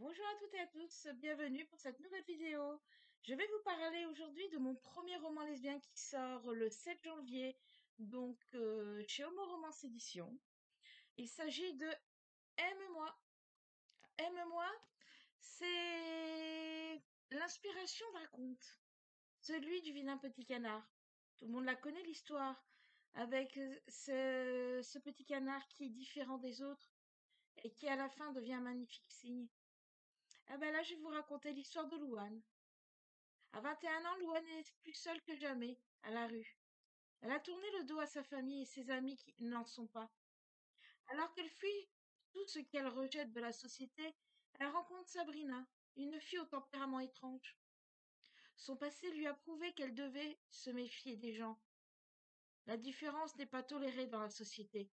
Bonjour à toutes et à tous, bienvenue pour cette nouvelle vidéo. Je vais vous parler aujourd'hui de mon premier roman lesbien qui sort le 7 janvier, donc chez Homo Romance Édition. Il s'agit de Aime-moi. Aime-moi, c'est l'inspiration d'un conte, celui du vilain petit canard. Tout le monde la connaît l'histoire, avec ce petit canard qui est différent des autres et qui à la fin devient un magnifique cygne. Ah ben là, je vais vous raconter l'histoire de Louane. À 21 ans, Louane est plus seule que jamais, à la rue. Elle a tourné le dos à sa famille et ses amis qui n'en sont pas. Alors qu'elle fuit tout ce qu'elle rejette de la société, elle rencontre Sabrina, une fille au tempérament étrange. Son passé lui a prouvé qu'elle devait se méfier des gens. La différence n'est pas tolérée dans la société.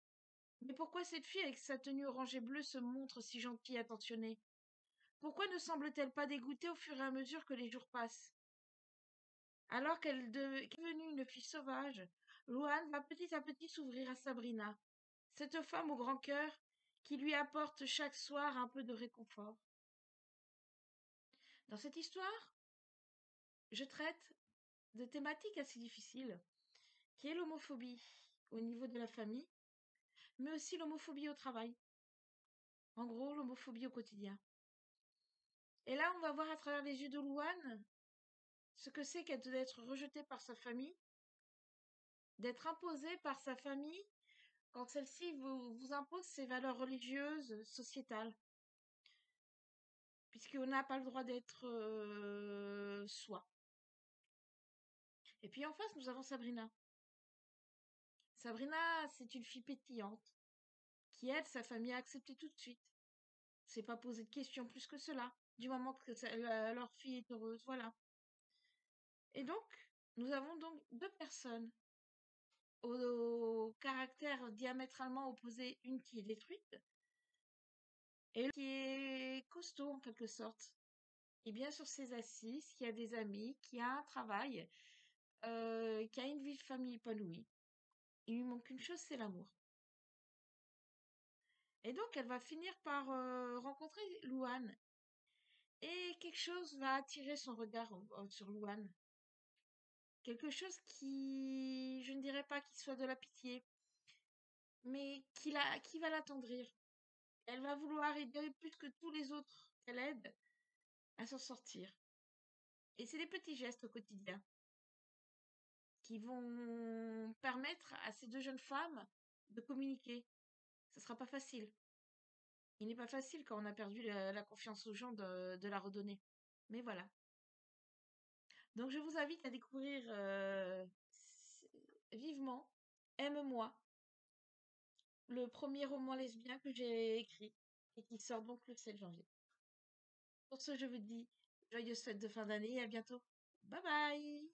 Mais pourquoi cette fille avec sa tenue orange et bleue se montre si gentille et attentionnée? Pourquoi ne semble-t-elle pas dégoûtée au fur et à mesure que les jours passent? Alors qu'est devenue une fille sauvage, Louane va petit à petit s'ouvrir à Sabrina, cette femme au grand cœur qui lui apporte chaque soir un peu de réconfort. Dans cette histoire, je traite de thématiques assez difficiles, qui est l'homophobie au niveau de la famille, mais aussi l'homophobie au travail. En gros, l'homophobie au quotidien. Et là, on va voir à travers les yeux de Louane ce que c'est d'être rejetée par sa famille, d'être imposée par sa famille quand celle-ci vous impose ses valeurs religieuses, sociétales, puisqu'on n'a pas le droit d'être soi. Et puis en face, nous avons Sabrina. Sabrina, c'est une fille pétillante, qui elle, sa famille a accepté tout de suite. C'est pas poser de questions plus que cela, du moment que leur fille est heureuse, voilà. Et donc, nous avons donc deux personnes au caractère diamétralement opposé, une qui est détruite et l'autre qui est costaud en quelque sorte. Et bien sur ses assises, qui a des amis, qui a un travail, qui a une vie de famille épanouie. Il lui manque une chose, c'est l'amour. Et donc elle va finir par rencontrer Louane. Et quelque chose va attirer son regard sur Louane. Quelque chose qui, je ne dirais pas qu'il soit de la pitié, mais qui va l'attendrir. Elle va vouloir aider plus que tous les autres qu'elle aide à s'en sortir. Et c'est des petits gestes au quotidien qui vont permettre à ces deux jeunes femmes de communiquer. Ce sera pas facile. Il n'est pas facile quand on a perdu la confiance aux gens de la redonner. Mais voilà. Donc je vous invite à découvrir vivement Aime-moi, le premier roman lesbien que j'ai écrit et qui sort donc le 7 janvier. Pour ce, je vous dis joyeuses fêtes de fin d'année et à bientôt. Bye bye!